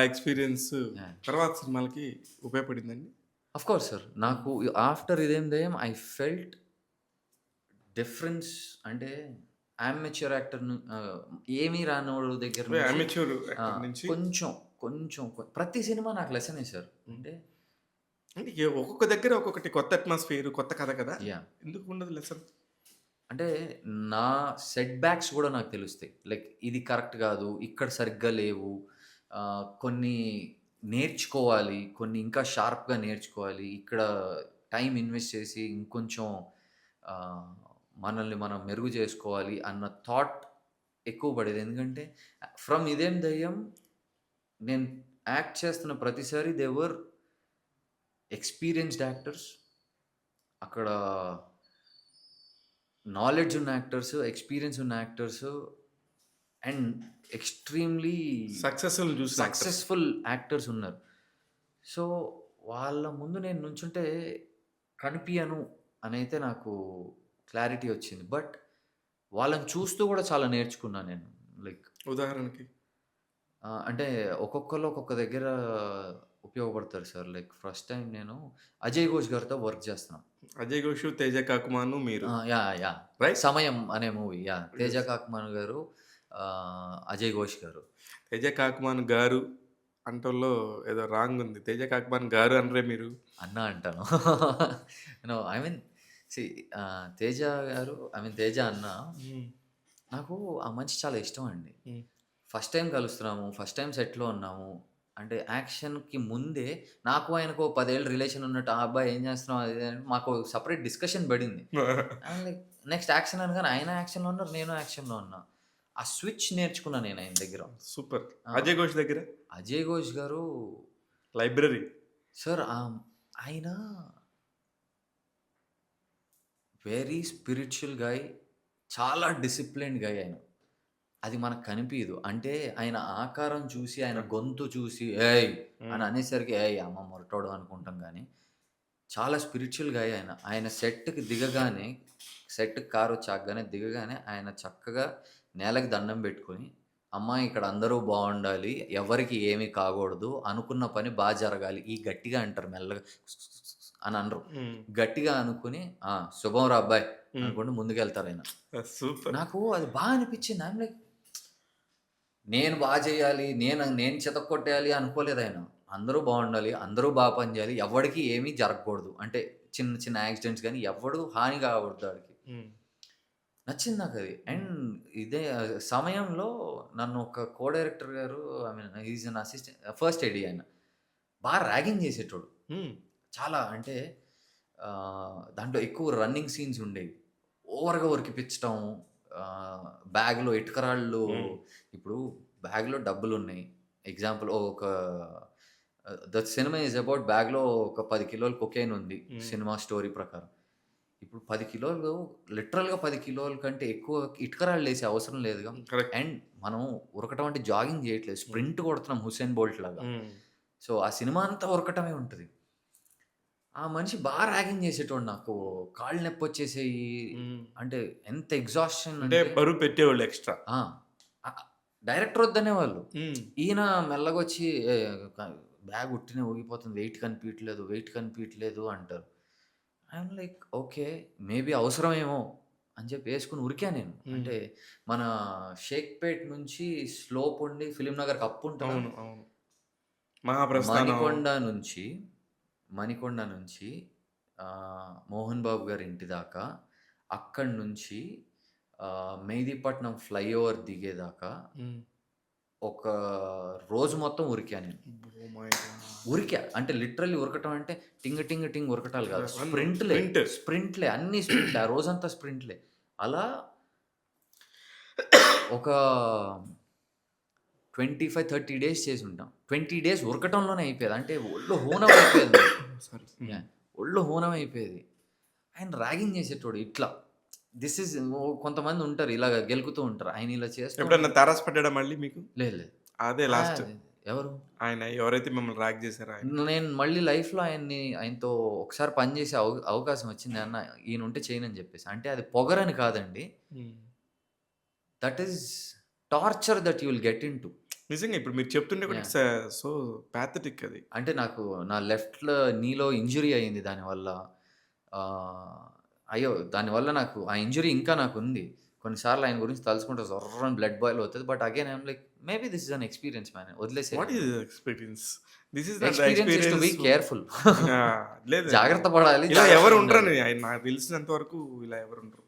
Experience yeah! తర్వాత సినిమాలకి ఉపయోగపడిందండి? Of course sir. నాకు ఆఫ్టర్ ఇదేం దెయ్యం ఐ ఫెల్ట్ డిఫరెన్స్. అంటే అమెచ్యూర్ ఏమీ రానోడు దగ్గర నుంచి అమెచ్యూర్ యాక్టర్ ఆహ్, నుంచి కొంచెం, కొంచెం ప్రతి సినిమా నాకు లెసనే సార్. హ్మ్. అంటే అంటే ఒక్కొక్క దగ్గర ఒక్కొక్కటి కొత్త అట్మాస్ఫియర్, కొత్త కథ కదా! యాహ్! ఎందుకు ఉండదు లెసన్? అంటే నా సెట్ బ్యాక్స్ గూడా నాకు తెలుస్తాయి. లైక్ ఇది కరెక్ట్ గాదు. ఇక్కడ సరిగ్గా లేవు. కొన్ని నేర్చుకోవాలి. కొన్ని ఇంకా షార్ప్‌గా నేర్చుకోవాలి. ఇక్కడ టైమ్ ఇన్వెస్ట్ చేసి ఇంకొంచెం ఆహ్, మనల్ని మనం మెరుగు చేసుకోవాలి అన్న థాట్ ఎక్కువ పడేది. ఎందుకంటే ఫ్రమ్ ఇదేం దెయ్యం నేను యాక్ట్ చేస్తున్న ప్రతిసారి దే వర్ ఎక్స్‌పీరియన్స్‌డ్ యాక్టర్స్. అక్కడ నాలెడ్జ్ ఉన్న యాక్టర్స్, ఎక్స్‌పీరియన్స్ ఉన్న యాక్టర్స్ అండ్ ఎక్స్‌ట్రీమ్‌లీ సక్సెస్‌ఫుల్ చూసిన యాక్టర్స్. సక్సెస్‌ఫుల్ యాక్టర్స్ ఉన్నారు. సో, వాళ్ళ ముందు నేను నుంచుంటే కనిపియను అనైతే నాకు క్లారిటీ వచ్చింది. బట్ వాళ్ళని చూస్తూ గూడా చాలా నేర్చుకున్నా నేను. లైక్ ఉదాహరణకి అంటే ఒక్కొక్కళ్ళు ఒక్కొక్క దగ్గర ఉపయోగపడతారు సార్. లైక్ ఫస్ట్ టైమ్ నేను అజయ్ ఘోష్ గారితో వర్క్ చేస్తున్నాం. 'అజయ్ ఘోష్', 'తేజ కాకుమాను' మీరు. యాహ్! రైట్? 'సమయం' అనే movie. Yeah! 'Teja yes. Kakumanu' గారు, అజయ్ ఘోష్ గారు. 'తేజ కాకుమాను' గారు అంటంలో ఏదో రాంగ్ ఉంది. 'తేజ కాకుమాను' గారు అనరే మీరు. అన్న అంటాను. No I mean see 'Teja' గారు ఐ మీన్ 'తేజ' అన్న హ్మ్. నాకు ఆ మనిషి చాలా ఇష్టం అండి. హ్మ్. ఫస్ట్ టైమ్ కలుస్తున్నాము. ఫస్ట్ టైమ్ సెట్‌లో ఉన్నాము. అంటే యాక్షన్‌కి ముందే నాకు ఆయనకు ఓ 10 ఏళ్ల రిలేషన్ ఉన్నట్టు, "ఆ! అబ్బాయి ఏం చేస్తున్నావు?" అది ఇది అని మాకు సెపరేట్ డిస్కషన్ పడింది. లైక్ నెక్స్ట్ యాక్షన్ అనగానే ఆయన యాక్షన్‌లో ఉన్నారు. నేను యాక్షన్‌లో ఉన్నా. ఆ స్విచ్ నేర్చుకున్నా నేను ఆయన దగ్గర. సూపర్. ఆ! 'అజయ్ ఘోష్' దగ్గర అజయ్ ఘోష్ గారు లైబ్రరీ. సార్ ఆయన వెరీ స్పిరిచ్యువల్ గాయ్. చాలా డిసిప్లిన్డ్ గాయ్ ఆయన. అది మనకు కనిపియదు. అంటే ఆయన ఆకారం చూసి, ఆయన గొంతు చూసి "ఏయ్!" అని హ్మ్. అనేసరికి "ఏయ్! అమ్మ మొరటోడు" అనుకుంటాం గానీ, చాలా స్పిరిచ్యువల్ గాయ్ ఆయన. ఆయన సెట్‌కి దిగగానే, సెట్‌కి కారొచ్చి ఆగగానే దిగగానే ఆయన చక్కగా నేలకి దండం పెట్టుకొని, "అమ్మా! ఇక్కడ అందరూ బావుండాలి. ఎవరికీ ఏమి కాకూడదు. అనుకున్న పని జరగాలి." ఈ గట్టిగా అంటారు మెల్లగా అని అనరు. హ్మ్. గట్టిగా అనుకుని, శుభం రా అబ్బాయ్" హ్మ్. అనుకుంటూ ముందుకెళ్తారాయన. సూపర్. నాకు అది అనిపిచ్చింది. ఐయామ్ లైక్ నేను చేయాలి. నేను నేను చితక్కొట్టేయాలి అనుకోలేదాయన. అందరూ బావుండాలి. అందరూ పని జేయాలి. ఎవ్వడికి ఏమీ జరగకూడదు. అంటే చిన్న చిన్న యాక్సిడెంట్స్ గాని ఎవ్వడు హాని కాకూడదు ఆడికి. హ్మ్. నచ్చింది నాకది. హ్మ్. అండ్ ఇదే సమయంలో నన్ను ఒక డైరెక్టర్ గారు I mean he is an first AD ఆయన. ర్యాగింగ్ చేసేటోడు. హ్మ్. చాలా అంటే దాంట్లో ఎక్కువ రన్నింగ్ సీన్స్ ఉండేవి. ఓవర్‌గా ఉరికిపిచ్చటం, ఆహ్, బ్యాగ్‌లో ఇటుకరాళ్ళు హ్మ్. ఇప్పుడు బ్యాగ్‌లో డబ్బులున్నాయి. Example the cinema is about బ్యాగ్‌లో ఒక 10 కిలోల కొకైన్ ఉంది. హ్మ్. సినిమా స్టోరీ ప్రకారం. ఇప్పుడు 10 కిలోలు లిటరల్‌గా 10 కిలోల కంటే ఎక్కువ ఇటుకరాళ్ళేసే అవసరం లేదుగా. కరెక్ట్. అండ్ మనం ఉరకటం అంటే జాగింగ్ చేయట్లేదు. హ్మ్. స్ప్రింట్ కొడుతున్నాం 'హుసేన్ బోల్ట్' లాగా. హ్మ్. సో, ఆ సినిమా అంతా ఉరకటమే ఉంటది. ఆ మనిషి ర్యాగింగ్ చేసేటోడు నాకు. కాళ్ళు నొప్పొచ్చేసేయి. హ్మ్. అంటే ఎంత ఎగ్జాస్షన్ అంటే అంటే బరువు పెట్టేవాళ్ళు ఎక్స్‌ట్రా. ఆ! డైరెక్టర్ వద్దనేవాళ్ళు. హ్మ్. ఈయన మెల్లగొచ్చి "ఏ క బ్యాగ్ ఉట్టినే ఊగిపోతుంది. వెయిట్ కనిపియట్లేదు" అంటారు. I'm like okay. మేబీ అవసరమేమో అని చెప్పి యేసుకొని ఉరికా నేను. హ్మ్. అంటే మన షేక్‌పేట్ నుంచి స్లోప్ ఉండి ఫిల్మ్ నగర్‌కి అప్ ఉంటదా? అవును. అవును. మహాప్రస్థానం. మణికొండ నుంచి, మణికొండ నుంచి మోహన్ బాబు గారి ఇంటి దాకా, అక్కడి నుంచి మెహిదీపట్నం ఫ్లైఓవర్ దిగేదాకా హ్మ్. ఒక రోజు మొత్తం ఉరికా నేను. Oh my God! అంటే లిటరల్లీ ఉరకటం అంటే టింగ్ టింగ్ టింగ్ ఉరకటాలు కాదు. రన్ స్ప్రింట్‌లే. స్ప్రింట్. అన్ని స్ప్రింట్‌లే. ఆ రోజంతా స్ప్రింట్‌లే. అలా ఒక 25, 30 డేస్ చేసుంటాం. 20 డేస్ ఉరకటంలోనే అయిపోయేది. అంటే ఒళ్ళు హూనం అయిపోయేది నాకు. సారీ. హ్మ్. యాహ్! ఒళ్ళు హూనం అయిపోయేది. ఆయన ర్యాగింగ్ చేసేటోడు ఇట్లా. దిస్ ఈజ్ కొంతమందుంటారు ఇలాగ గెలుకుతూ ఉంటారు. ఆయన ఇలా చేస్తూ ఎప్పుడన్నా ఉంటే తారాస పడ్డాడా మళ్ళీ మీకు? లేదు లేదు. అదే లాస్ట్. అది ఎవరు? ఆయన ఎవరైతే మిమ్మల్ని ర్యాగ్ చేసారో ఆయన. నేను మళ్ళీ లైఫ్‌లో ఆయనతో ఒకసారి పని చేసే అవకాశం వచ్చింది. ఈయనుంటే చేయనని చెప్పేసి. అంటే అది పొగరని కాదండి. హ్మ్. That is torture that you will get into. నిజంగా ఇప్పుడు మీరు చెప్తుంటే కూడా యాహ్! ఇట్స్ సో పాథటిక్ అది. అంటే నాకు నా లెఫ్ట్‌లో నీలో ఇంజ్యూరీ అయింది దానివల్ల. ఆహ్, అయ్యో! దానివల్ల నాకు ఆ ఇంజ్యూరీ ఇంకా నాకుంది. కొన్నిసార్లు ఆయన గురించి తలుచుకుంటే జర్రని బ్లడ్ బాయిల్ అవుతది. But again I'm like maybe this is an experience man what వదిలేసేయాలి. Is experience? This is not the experience is to be experience. Careful. ఆ! లేదండి. జాగ్రత్త పడాలి. ఇలా ఎవరు జాగ్రత్తగా ఉండాలి. ఉండరని నాకు తెలిసినంత వరకు ఇలా ఎవరు ఉండరు.